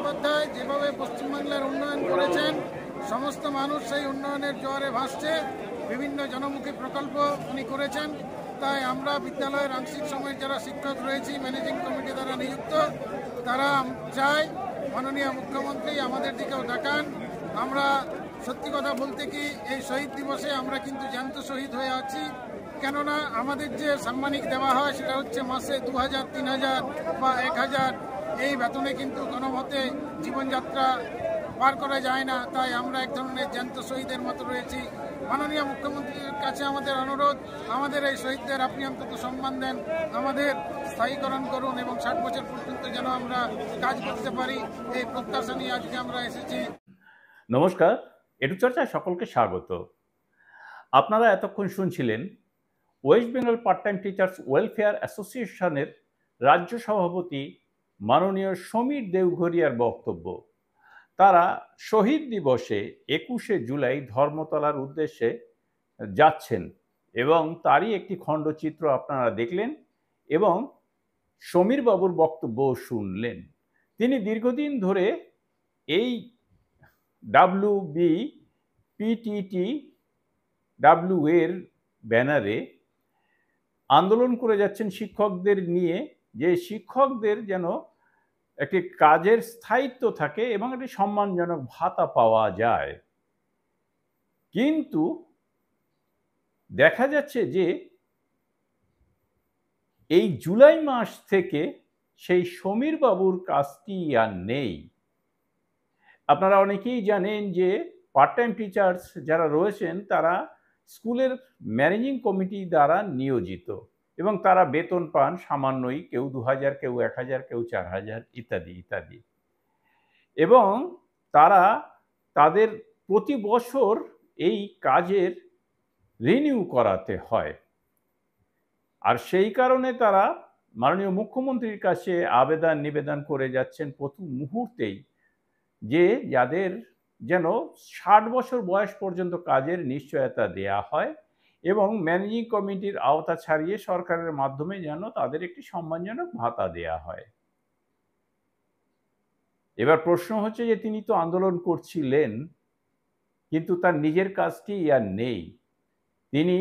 বন্দ্যোপাধ্যায় যেভাবে পশ্চিমবাংলার উন্নয়ন করেছেন, সমস্ত মানুষ সেই উন্নয়নের জোয়ারে ভাসছে। বিভিন্ন জনমুখী প্রকল্প উনি করেছেন। তাই আমরা বিদ্যালয়ের আংশিক সময়ের যারা শিক্ষক রয়েছি, ম্যানেজিং কমিটি দ্বারা নিযুক্ত, তারা চাই মাননীয় মুখ্যমন্ত্রী আমাদের দিকেও তাকান। আমরা সত্যি কথা বলতে কি, এই শহীদ দিবসে আমরা কিন্তু জ্যান্ত শহীদ হয়ে আছি। কেননা আমাদের যে সাম্মানিক দেওয়া হয় সেটা হচ্ছে মাসে 2000, 3000 বা 1000। এই বেতনে কিন্তু কোনো মতে জীবনযাত্রা পার করা যায় না। তাই আমরা এক ধরনের জ্যান্ত শহীদের মতো রয়েছি। মাননীয় মুখ্যমন্ত্রীর কাছে আমাদের অনুরোধ, আমাদের এই শহীদদের আপনি অন্তত সম্মান দেন, আমাদের স্থায়ীকরণ করুন এবং 60 বছর পর্যন্ত যেন আমরা কাজ করতে পারি, এই প্রত্যাশা নিয়ে আজকে আমরা এসেছি। নমস্কার, এটু চর্চায় সকলকে স্বাগত। আপনারা এতক্ষণ শুনছিলেন West Bengal part time teachers welfare অ্যাসোসিয়েশনের রাজ্য সভাপতি মাননীয় সমীর দেওঘরিয়ার বক্তব্য। তারা শহীদ দিবসে 21শে জুলাই ধর্মতলার উদ্দেশ্যে যাচ্ছেন এবং তারই একটি খণ্ডচিত্র আপনারা দেখলেন এবং সমীর বাবুর বক্তব্য শুনলেন। তিনি দীর্ঘদিন ধরে এই WBPTTW এর ব্যানারে আন্দোলন করে যাচ্ছেন শিক্ষকদের নিয়ে, যে শিক্ষকদের যেন একটি কাজের স্থায়িত্ব থাকে এবং একটি সম্মানজনক ভাতা পাওয়া যায়। কিন্তু দেখা যাচ্ছে যে এই জুলাই মাস থেকে সেই সমীর বাবুর কাজটি আর নেই। আপনারা অনেকেই জানেন যে পার্ট টাইম টিচার্স যারা রয়েছেন তারা স্কুলের ম্যানেজিং কমিটি দ্বারা নিয়োজিত এবং তারা বেতন পান সামান্যই, কেউ 2000, কেউ 1000, কেউ 4000 ইত্যাদি ইত্যাদি। এবং তারা তাদের প্রতি বছর এই কাজের রিনিউ করাতে হয়। আর সেই কারণে তারা মাননীয় মুখ্যমন্ত্রীর কাছে নিবেদন করে যাচ্ছেন প্রতি মুহূর্তেই যে যাদের যেন 60 বছর বয়স পর্যন্ত কাজের নিশ্চয়তা দেয়া হয় এবং ম্যানেজিং কমিটির আওতা ছাড়িয়ে সরকারের মাধ্যমে যেন তাদের একটি সম্মানজনক ভাতা দেয়া হয়। এবার প্রশ্ন হচ্ছে যে তিনি তো আন্দোলন করছিলেন, কিন্তু তার নিজের কাজটি আর নেই। তিনি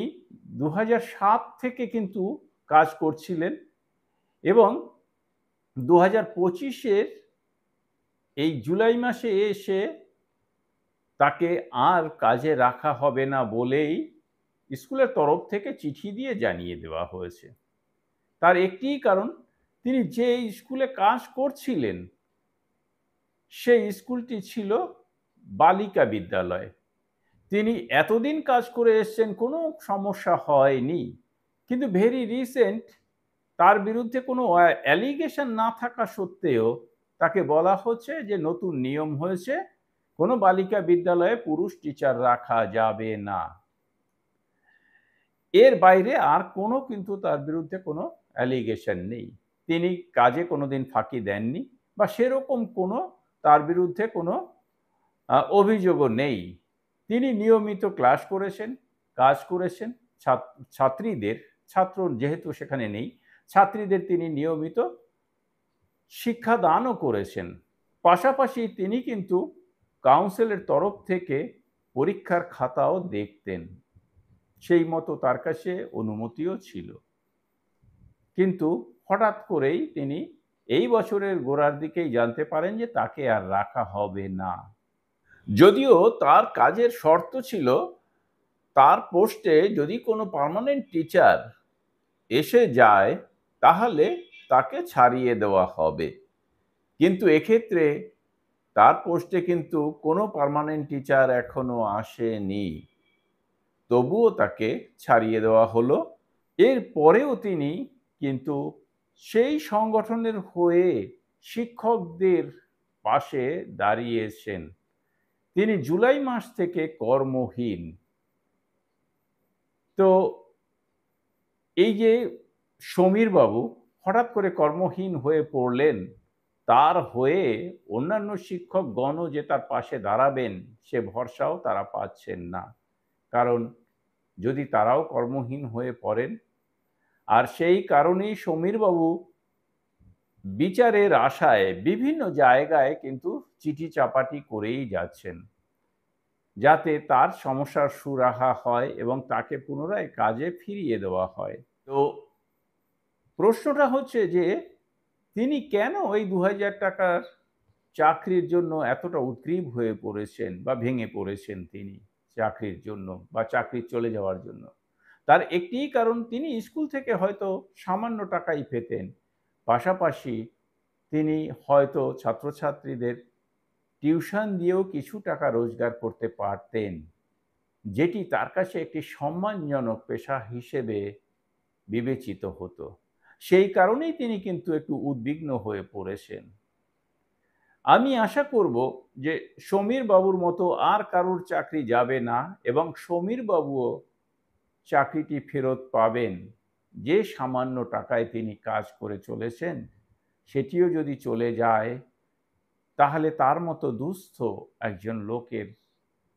2007 থেকে কিন্তু কাজ করছিলেন এবং 2025-এর এই জুলাই মাসে এসে তাকে আর কাজে রাখা হবে না বলেই স্কুলের তরফ থেকে চিঠি দিয়ে জানিয়ে দেওয়া হয়েছে। তার একটিই কারণ, তিনি যে স্কুলে কাজ করছিলেন সেই স্কুলটি ছিল বালিকা বিদ্যালয়। তিনি এতদিন কাজ করে এসেছেন, কোনো সমস্যা হয়নি, কিন্তু ভেরি রিসেন্ট তার বিরুদ্ধে কোনো অ্যালিগেশন না থাকা সত্ত্বেও তাকে বলা হচ্ছে যে নতুন নিয়ম হয়েছে, কোনো বালিকা বিদ্যালয়ে পুরুষ টিচার রাখা যাবে না। এর বাইরে আর কোনো কিন্তু তার বিরুদ্ধে কোনো অ্যালিগেশন নেই। তিনি কাজে কোনোদিন ফাঁকি দেননি বা সেরকম কোনো তার বিরুদ্ধে কোনো অভিযোগও নেই। তিনি নিয়মিত ক্লাস করেছেন, কাজ করেছেন, ছাত্র যেহেতু সেখানে নেই, ছাত্রীদের তিনি নিয়মিত শিক্ষাদানও করেছেন। পাশাপাশি তিনি কিন্তু কাউন্সিলের তরফ থেকে পরীক্ষার খাতাও দেখতেন, সেই মতো তার কাছে অনুমতিও ছিল। কিন্তু হঠাৎ করেই তিনি এই বছরের গোড়ার দিকেই জানতে পারেন যে তাকে আর রাখা হবে না। যদিও তার কাজের শর্ত ছিল তার পোস্টে যদি কোনো পার্মানেন্ট টিচার এসে যায় তাহলে তাকে ছাড়িয়ে দেওয়া হবে, কিন্তু এক্ষেত্রে তার পোস্টে কিন্তু কোনো পার্মানেন্ট টিচার এখনো আসেনি, তবুও তাকে ছাড়িয়ে দেওয়া হলো। এর পরেও তিনি কিন্তু সেই সংগঠনের হয়ে শিক্ষকদের পাশে দাঁড়িয়েছেন। তিনি জুলাই মাস থেকে কর্মহীন। তো এই যে সমীর বাবু হঠাৎ করে কর্মহীন হয়ে পড়লেন, তার হয়ে অন্যান্য শিক্ষকগণও যে তার পাশে দাঁড়াবেন সে ভরসাও তারা পাচ্ছেন না। কারণ যদি তারাও কর্মহীন হয়ে পড়েন, আর সেই কারণেই সমীর বাবু বিচারের আশায় বিভিন্ন জায়গায় কিন্তু চিঠি চাপাটি করেই যাচ্ছেন, যাতে তার সমস্যার সুরাহা হয় এবং তাকে পুনরায় কাজে ফিরিয়ে দেওয়া হয়। তো প্রশ্নটা হচ্ছে যে তিনি কেন ওই ২,০০০ টাকার চাকরির জন্য এতটা উদ্গ্রীব হয়ে পড়েছেন বা ভেঙে পড়েছেন তিনি চাকরির জন্য বা চাকরি চলে যাওয়ার জন্য? তার একটিই কারণ, তিনি স্কুল থেকে হয়তো সামান্য টাকাই পেতেন। পাশাপাশি তিনি হয়তো ছাত্রছাত্রীদের টিউশন দিয়েও কিছু টাকা রোজগার করতে পারতেন, যেটি তার কাছে একটি সম্মানজনক পেশা হিসেবে বিবেচিত হতো। সেই কারণেই তিনি কিন্তু একটু উদ্বিগ্ন হয়ে পড়েছেন। আমি আশা করব যে সমীর বাবুর মতো আর কারোর চাকরি যাবে না এবং সমীর বাবুও চাকরিটি ফেরত পাবেন। যে সামান্য টাকায় তিনি কাজ করে চলেছেন সেটিও যদি চলে যায়, তাহলে তার মতো দুস্থ একজন লোকের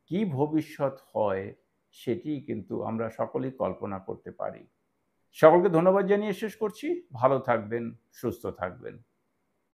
কি ভবিষ্যৎ হয় সেটি কিন্তু আমরা সকলেই কল্পনা করতে পারি। সকলকে ধন্যবাদ জানিয়ে শেষ করছি। ভালো থাকবেন, সুস্থ থাকবেন।